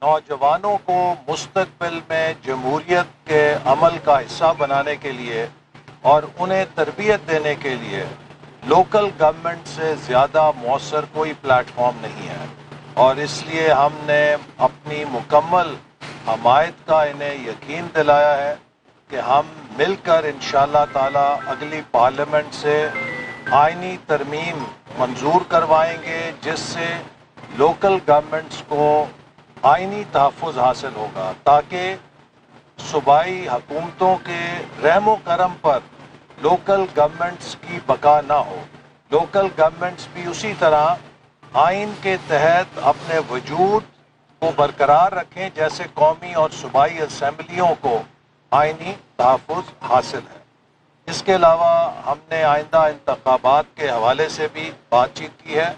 نوجوانوں کو مستقبل میں جمہوریت کے عمل کا حصہ بنانے کے لیے اور انہیں تربیت دینے کے لیے لوکل گورنمنٹ سے زیادہ مؤثر کوئی پلیٹ فارم نہیں ہے، اور اس لیے ہم نے اپنی مکمل حمایت کا انہیں یقین دلایا ہے کہ ہم مل کر انشاءاللہ تعالی اگلی پارلیمنٹ سے آئینی ترمیم منظور کروائیں گے، جس سے لوکل گورنمنٹس کو آئینی تحفظ حاصل ہوگا، تاکہ صوبائی حکومتوں کے رحم و کرم پر لوکل گورنمنٹس کی بقا نہ ہو۔ لوکل گورنمنٹس بھی اسی طرح آئین کے تحت اپنے وجود کو برقرار رکھیں جیسے قومی اور صوبائی اسمبلیوں کو آئینی تحفظ حاصل ہے۔ اس کے علاوہ ہم نے آئندہ انتخابات کے حوالے سے بھی بات چیت کی ہے،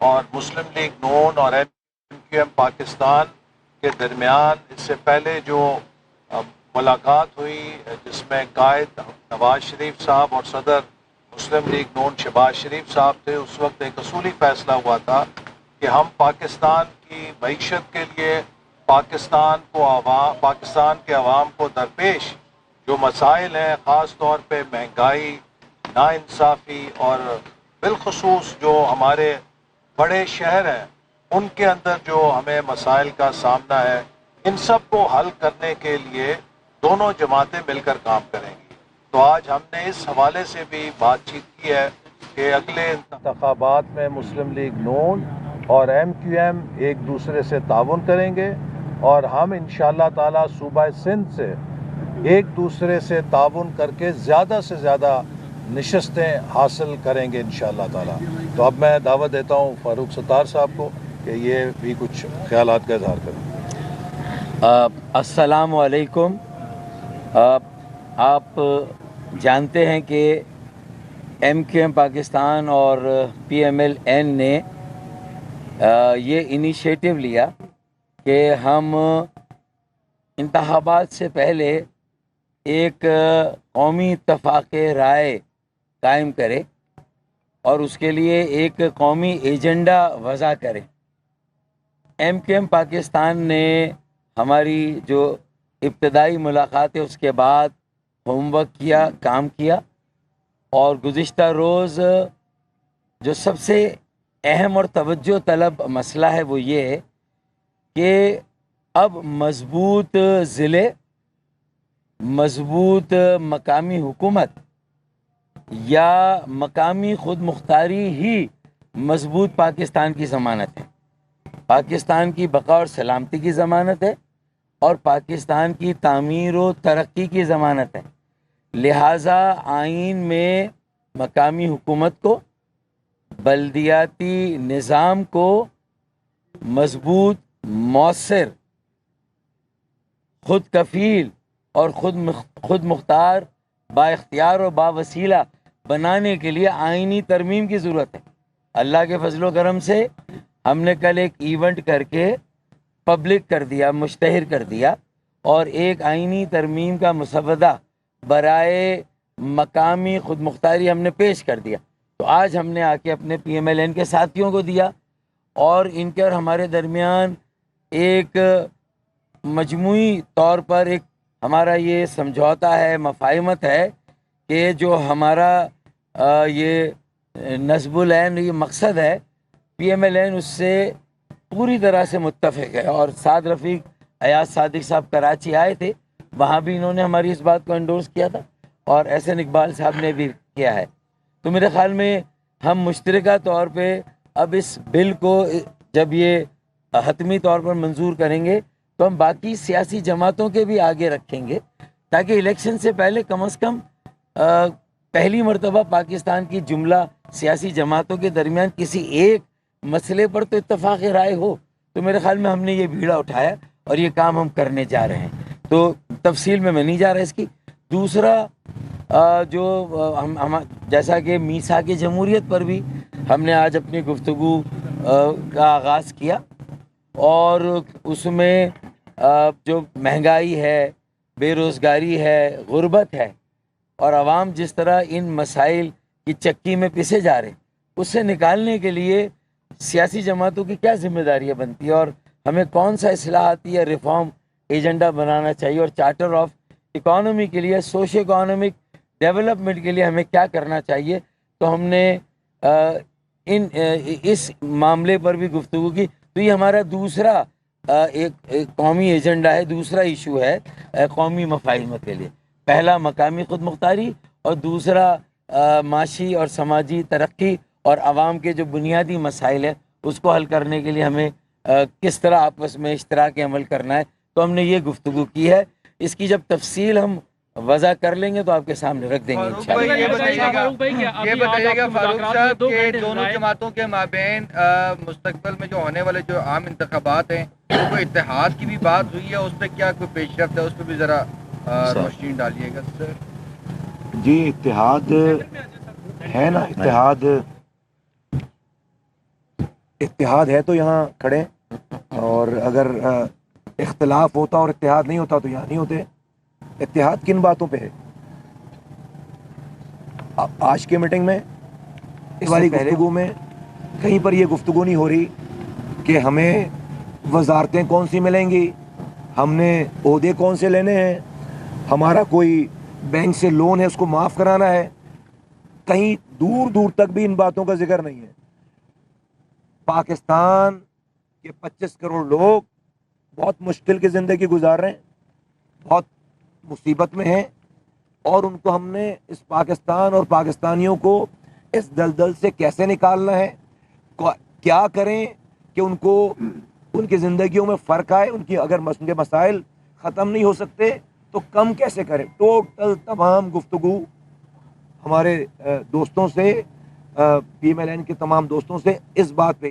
اور مسلم لیگ نون اور MQM پاکستان کے درمیان اس سے پہلے جو ملاقات ہوئی جس میں قائد نواز شریف صاحب اور صدر مسلم لیگ نون شہباز شریف صاحب تھے، اس وقت ایک اصولی فیصلہ ہوا تھا کہ ہم پاکستان کی معیشت کے لیے پاکستان کے عوام کو درپیش جو مسائل ہیں، خاص طور پہ مہنگائی، ناانصافی اور بالخصوص جو ہمارے بڑے شہر ہیں ان کے اندر جو ہمیں مسائل کا سامنا ہے، ان سب کو حل کرنے کے لیے دونوں جماعتیں مل کر کام کریں گی۔ تو آج ہم نے اس حوالے سے بھی بات چیت کی ہے کہ اگلے انتخابات میں مسلم لیگ نون اور MQM ایک دوسرے سے تعاون کریں گے، اور ہم انشاءاللہ تعالی صوبہ سندھ سے ایک دوسرے سے تعاون کر کے زیادہ سے زیادہ نشستیں حاصل کریں گے انشاءاللہ تعالی۔ تو اب میں دعوت دیتا ہوں فاروق ستار صاحب کو کہ یہ بھی کچھ خیالات کا اظہار کریں۔ السلام علیکم۔ آپ جانتے ہیں کہ MQM پاکستان اور PMLN نے یہ انیشیٹو لیا کہ ہم انتخابات سے پہلے ایک قومی اتفاق رائے قائم کرے اور اس کے لیے ایک قومی ایجنڈا وضع کرے۔ MQM پاکستان نے ہماری جو ابتدائی ملاقات ہے اس کے بعد ہوم ورک کیا، کام کیا، اور گزشتہ روز جو سب سے اہم اور توجہ طلب مسئلہ ہے وہ یہ ہے کہ اب مضبوط ضلع، مضبوط مقامی حکومت یا مقامی خود مختاری ہی مضبوط پاکستان کی ضمانت ہے، پاکستان کی بقا اور سلامتی کی ضمانت ہے، اور پاکستان کی تعمیر و ترقی کی ضمانت ہے۔ لہٰذا آئین میں مقامی حکومت کو، بلدیاتی نظام کو مضبوط، مؤثر، خود کفیل اور خود مختار، با اختیار و با وسیلہ بنانے کے لیے آئینی ترمیم کی ضرورت ہے۔ اللہ کے فضل و کرم سے ہم نے کل ایک ایونٹ کر کے پبلک کر دیا، مشتہر کر دیا، اور ایک آئینی ترمیم کا مسودہ برائے مقامی خود مختاری ہم نے پیش کر دیا۔ تو آج ہم نے آ کے اپنے PMLN کے ساتھیوں کو دیا، اور ان کے اور ہمارے درمیان ایک مجموعی طور پر ایک ہمارا یہ سمجھوتا ہے، مفاہمت ہے کہ جو ہمارا یہ نصب العین یہ مقصد ہے، PMLN اس سے پوری طرح سے متفق ہے۔ اور سعد رفیق ایاز صادق صاحب کراچی آئے تھے، وہاں بھی انہوں نے ہماری اس بات کو انڈورس کیا تھا، اور احسن اقبال صاحب نے بھی کیا ہے۔ تو میرے خیال میں ہم مشترکہ طور پہ اب اس بل کو جب یہ حتمی طور پر منظور کریں گے تو ہم باقی سیاسی جماعتوں کے بھی آگے رکھیں گے، تاکہ الیکشن سے پہلے کم از کم پہلی مرتبہ پاکستان کی جملہ سیاسی جماعتوں کے درمیان کسی ایک مسئلے پر تو اتفاق رائے ہو۔ تو میرے خیال میں ہم نے یہ بیڑا اٹھایا اور یہ کام ہم کرنے جا رہے ہیں، تو تفصیل میں نہیں جا رہا اس کی۔ دوسرا جو ہم جیسا کہ میثاق جمہوریت پر بھی ہم نے آج اپنی گفتگو کا آغاز کیا، اور اس میں جو مہنگائی ہے، بے روزگاری ہے، غربت ہے، اور عوام جس طرح ان مسائل کی چکی میں پسے جا رہے، اس سے نکالنے کے لیے سیاسی جماعتوں کی کیا ذمہ داریاں بنتی ہے، اور ہمیں کون سا اصلاحاتی یا ریفارم ایجنڈا بنانا چاہیے، اور چارٹر آف اکانومی کے لیے، سوشو اکانومک ڈیولپمنٹ کے لیے ہمیں کیا کرنا چاہیے. تو ہم نے اس معاملے پر بھی گفتگو کی. تو یہ ہمارا دوسرا ایک قومی ایجنڈا ہے، دوسرا ایشو ہے قومی مفاہمت کے لیے. پہلا مقامی خود مختاری، اور دوسرا معاشی اور سماجی ترقی اور عوام کے جو بنیادی مسائل ہیں اس کو حل کرنے کے لیے ہمیں کس طرح آپس میں اشتراک عمل کرنا ہے. تو ہم نے یہ گفتگو کی ہے. اس کی جب تفصیل ہم وضع کر لیں گے تو آپ کے سامنے رکھ دیں گے انشاءاللہ. یہ بتائیے گا فاروق صاحب کہ دونوں جماعتوں کے مابین مستقبل میں جو ہونے والے جو عام انتخابات ہیں وہ کوئی اتحاد کی بھی بات ہوئی ہے، اس پہ کیا کوئی پیش رفت ہے، اس پہ بھی ذرا روشنی ڈالیے گا سر. جی اتحاد ہے نا، اتحاد ہے تو یہاں کھڑے، اور اگر اختلاف ہوتا اور اتحاد نہیں ہوتا تو یہاں نہیں ہوتے. اتحاد کن باتوں پہ ہے؟ آج کے میٹنگ میں، اس والی گفتگو میں کہیں پر یہ گفتگو نہیں ہو رہی کہ ہمیں وزارتیں کون سی ملیں گی، ہم نے عہدے کون سے لینے ہیں، ہمارا کوئی بینک سے لون ہے اس کو معاف کرانا ہے. کہیں دور دور تک بھی ان باتوں کا ذکر نہیں ہے. پاکستان کے 25 کروڑ لوگ بہت مشکل کی زندگی گزار رہے ہیں، بہت مصیبت میں ہیں، اور ان کو ہم نے اس پاکستان اور پاکستانیوں کو اس دلدل سے کیسے نکالنا ہے، کیا کریں کہ ان کو ان کی زندگیوں میں فرق آئے. ان کی اگر مسائل ختم نہیں ہو سکتے تو کم کیسے کریں. ٹوٹل تمام گفتگو ہمارے دوستوں سے، پی ایم ایل این کے تمام دوستوں سے اس بات پہ